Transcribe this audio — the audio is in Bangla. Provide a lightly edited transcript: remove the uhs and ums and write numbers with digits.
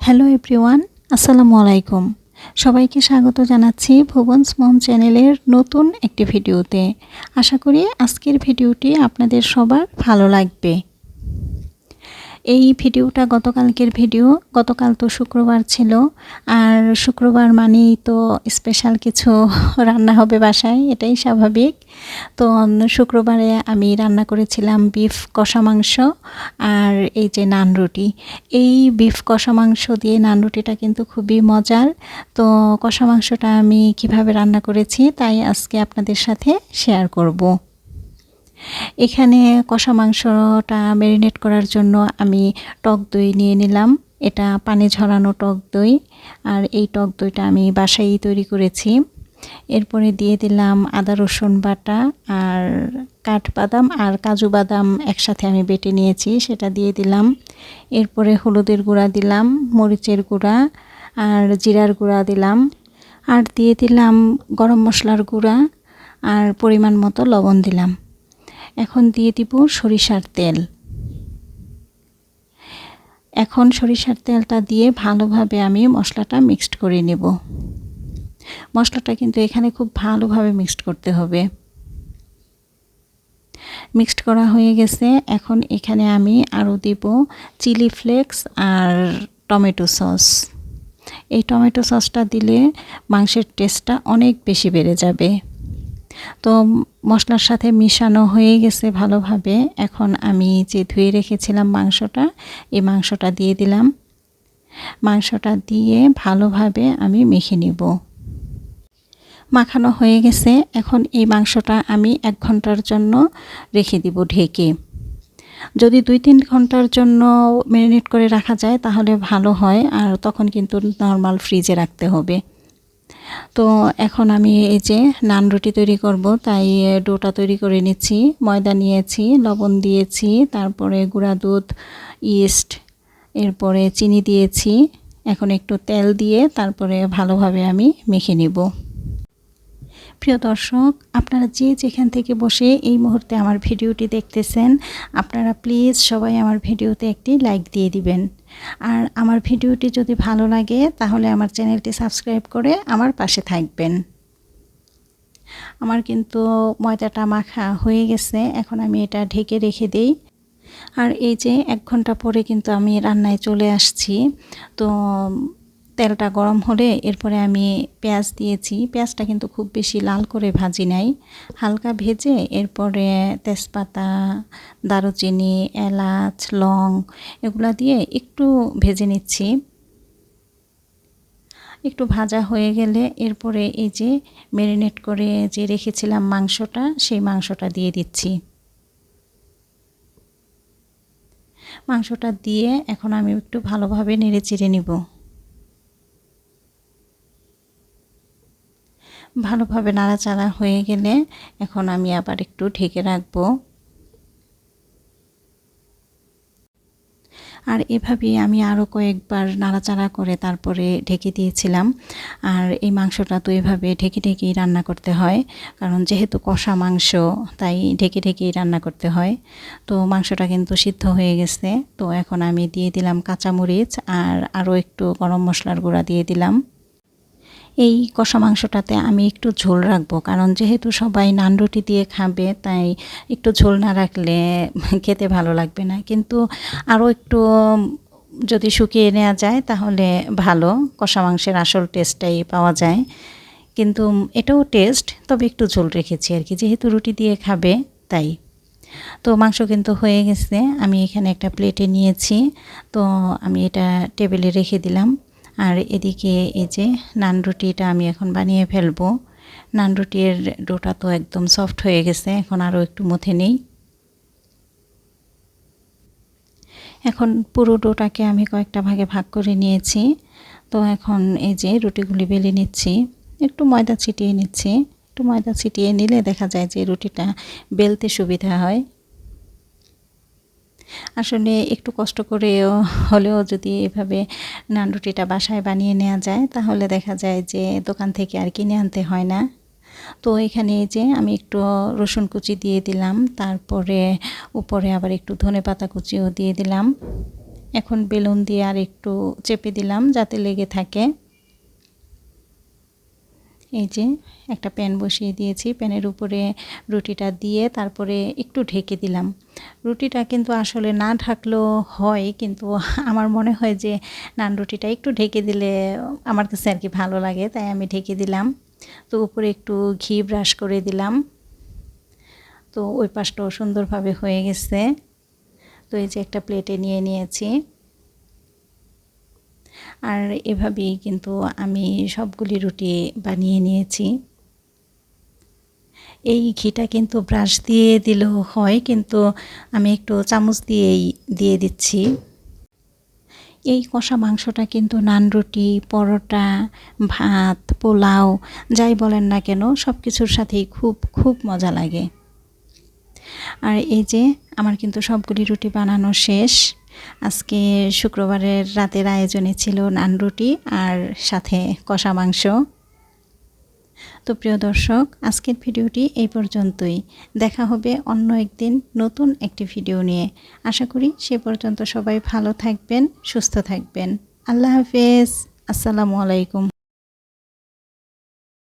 হ্যালো এভরিওয়ান, আসসালামু আলাইকুম। সবাইকে স্বাগত জানাচ্ছি ভুবনস মম চ্যানেলের নতুন একটি ভিডিওতে। আশা করি আজকের ভিডিওটি আপনাদের সবার ভালো লাগবে। এই ভিডিওটা গতকালকের ভিডিও। গতকাল তো শুক্রবার ছিল, আর শুক্রবার মানেই তো স্পেশাল কিছু রান্না হবে বাসায়, এটাই স্বাভাবিক। তো শুক্রবারে আমি রান্না করেছিলাম বিফ কষা মাংস আর এই যে নান রুটি। এই বিফ কষা মাংস দিয়ে নান রুটিটা কিন্তু খুবই মজার। তো কষা মাংসটা আমি কিভাবে রান্না করেছি তাই আজকে আপনাদের সাথে শেয়ার করব। এখানে কষা মাংসটা ম্যারিনেট করার জন্য আমি টক দই নিয়ে নিলাম। এটা পানি ঝরানো টক দই, আর এই টক দইটা আমি বাসায়ই তৈরি করেছি। এরপরে দিয়ে দিলাম আদা রসুন বাটা আর কাঠবাদাম আর কাজু বাদাম একসাথে আমি বেটে নিয়েছি, সেটা দিয়ে দিলাম। এরপরে হলুদের গুঁড়া দিলাম, মরিচের গুঁড়া আর জিরার গুঁড়া দিলাম, আর দিয়ে দিলাম গরম মশলার গুঁড়া আর পরিমাণ মতো লবণ দিলাম। এখন দিয়ে দিব সরিষার তেল। এখন সরিষার তেলটা দিয়ে ভালোভাবে আমি মশলাটা মিক্সড করে নেব। মশলাটা কিন্তু এখানে খুব ভালোভাবে মিক্সড করতে হবে। মিক্সড করা হয়ে গেছে। এখন এখানে আমি আরও দিব চিলি ফ্লেক্স আর টমেটো সস। এই টমেটো সসটা দিলে মাংসের টেস্টটা অনেক বেশি বেড়ে যাবে। তো মশলার সাথে মিশানো হয়ে গেছে ভালোভাবে। এখন আমি যে ধুয়ে রেখেছিলাম মাংসটা, এই মাংসটা দিয়ে দিলাম। মাংসটা দিয়ে ভালোভাবে আমি মেখে নেব। মাখানো হয়ে গেছে। এখন এই মাংসটা আমি 1 ঘন্টার জন্য রেখে দিব ঢেকে। যদি 2-3 ঘন্টার জন্য ম্যারিনেট করে রাখা যায় তাহলে ভালো হয়, আর তখন কিন্তু নর্মাল ফ্রিজে রাখতে হবে। তো এখন আমি এই যে নান রুটি তৈরি করব, তাই ডোটা তৈরি করে নিচ্ছি। ময়দা নিয়েছি, লবণ দিয়েছি, তারপরে গুঁড়া দুধ, ইস্ট, এরপরে চিনি দিয়েছি। এখন একটু তেল দিয়ে তারপরে ভালোভাবে আমি মেখে নেব। প্রিয় দর্শক, আপনারা যে যেখান থেকে বসে এই মুহূর্তে আমার ভিডিওটি দেখতেছেন, আপনারা প্লিজ সবাই আমার ভিডিওতে একটি লাইক দিয়ে দিবেন। আর আমার ভিডিওটি যদি ভালো লাগে তাহলে আমার চ্যানেলটি সাবস্ক্রাইব করে আমার পাশে থাকবেন। আমার কিন্তু ময়দাটা মাখা হয়ে গেছে। এখন আমি এটা ঢেকে রেখে দেই। আর এই যে 1 ঘন্টা পরে কিন্তু আমি রান্নায় চলে আসছি। তো তেলটা গরম হলে এরপরে আমি পেঁয়াজ দিয়েছি। পেঁয়াজটা কিন্তু খুব বেশি লাল করে ভাজি নাই, হালকা ভেজে এরপরে তেজপাতা, দারুচিনি, এলাচ, লং এগুলা দিয়ে একটু ভেজে নিচ্ছি। একটু ভাজা হয়ে গেলে এরপরে এই যে ম্যারিনেট করে যে রেখেছিলাম মাংসটা, সেই মাংসটা দিয়ে দিচ্ছি। মাংসটা দিয়ে এখন আমি একটু ভালোভাবে নেড়ে চেড়ে নিব। ভালোভাবে নাড়াচাড়া হয়ে গেলে এখন আমি আবার একটু ঢেকে রাখবো। আর এভাবেই আমি আরও কয়েকবার নাড়াচাড়া করে তারপরে ঢেকে দিয়েছিলাম। আর এই মাংসটা তো এভাবে ঢেকে ঢেকেই রান্না করতে হয়, কারণ যেহেতু কষা মাংস তাই ঢেকে ঢেকেই রান্না করতে হয়। তো মাংসটা কিন্তু সিদ্ধ হয়ে গেছে। তো এখন আমি দিয়ে দিলাম কাঁচামরিচ আর আরও একটু গরম মশলার গুঁড়া দিয়ে দিলাম। এই কষা মাংসটাতে আমি একটু ঝোল রাখবো, কারণ যেহেতু সবাই নান রুটি দিয়ে খাবে, তাই একটু ঝোল না রাখলে খেতে ভালো লাগবে না। কিন্তু আরও একটু যদি শুকিয়ে নেওয়া যায় তাহলে ভালো, কষা মাংসের আসল টেস্টটাই পাওয়া যায়। কিন্তু এটাও টেস্ট, তবে একটু ঝোল রেখেছি আর কি, যেহেতু রুটি দিয়ে খাবে তাই। তো মাংস কিন্তু হয়ে গেছে। আমি এখানে একটা প্লেটে নিয়েছি। তো আমি এটা টেবিলে রেখে দিলাম। আর এদিকে এই যে নান রুটিটা আমি এখন বানিয়ে ফেলবো। নান রুটির ডোটা তো একদম সফট হয়ে গেছে, এখন আরও একটু মথে নেই। এখন পুরো ডোটাকে আমি কয়েকটা ভাগে ভাগ করে নিয়েছি। তো এখন এই যে রুটিগুলি বেলে নিচ্ছি, একটু ময়দা ছিটিয়ে নিচ্ছি। একটু ময়দা ছিটিয়ে নিলে দেখা যায় যে রুটিটা বেলতে সুবিধা হয়। আসলে একটু কষ্ট করেও হলেও যদি এভাবে নান রুটিটা বাসায় বানিয়ে নেওয়া যায় তাহলে দেখা যায় যে দোকান থেকে আর কিনে আনতে হয় না। তো এখানে এই যে আমি একটু রসুন কুচি দিয়ে দিলাম, তারপরে উপরে আবার একটু ধনেপাতা কুচিও দিয়ে দিলাম। এখন বেলুন দিয়ে আর একটু চেপে দিলাম যাতে লেগে থাকে। এই যে একটা প্যান বসিয়ে দিয়েছি, প্যানের উপরে রুটিটা দিয়ে তারপরে একটু ঢেকে দিলাম। রুটিটা কিন্তু আসলে না ঢাকলেও হয়, কিন্তু আমার মনে হয় যে নান রুটিটা একটু ঢেকে দিলে আমার কাছে আর কি ভালো লাগে, তাই আমি ঢেকে দিলাম। তো উপরে একটু ঘি ব্রাশ করে দিলাম। তো ওই পাশটাও সুন্দরভাবে হয়ে গেছে। তো এই যে একটা প্লেটে নিয়ে নিয়েছি। আর এভাবেই কিন্তু আমি সবগুলি রুটি বানিয়ে নিয়েছি। এই ঘিটা কিন্তু ব্রাশ দিয়ে দিলেও হয়, কিন্তু আমি একটু চামচ দিয়েই দিয়ে দিচ্ছি। এই কষা মাংসটা কিন্তু নান রুটি, পরোটা, ভাত, পোলাও যাই বলেন না কেন সব কিছুর সাথেই খুব খুব মজা লাগে। আর এই যে আমার কিন্তু সবগুলি রুটি বানানো শেষ। আজকে শুক্রবারের রাতের আয়োজনে ছিল নান রুটি আর সাথে কষা মাংস। তো প্রিয় দর্শক, আজকের ভিডিওটি এই পর্যন্তই। দেখা হবে অন্য একদিন নতুন একটি ভিডিও নিয়ে। আশা করি সে পর্যন্ত সবাই ভালো থাকবেন, সুস্থ থাকবেন। আল্লাহ হাফেজ। আসসালামু আলাইকুম।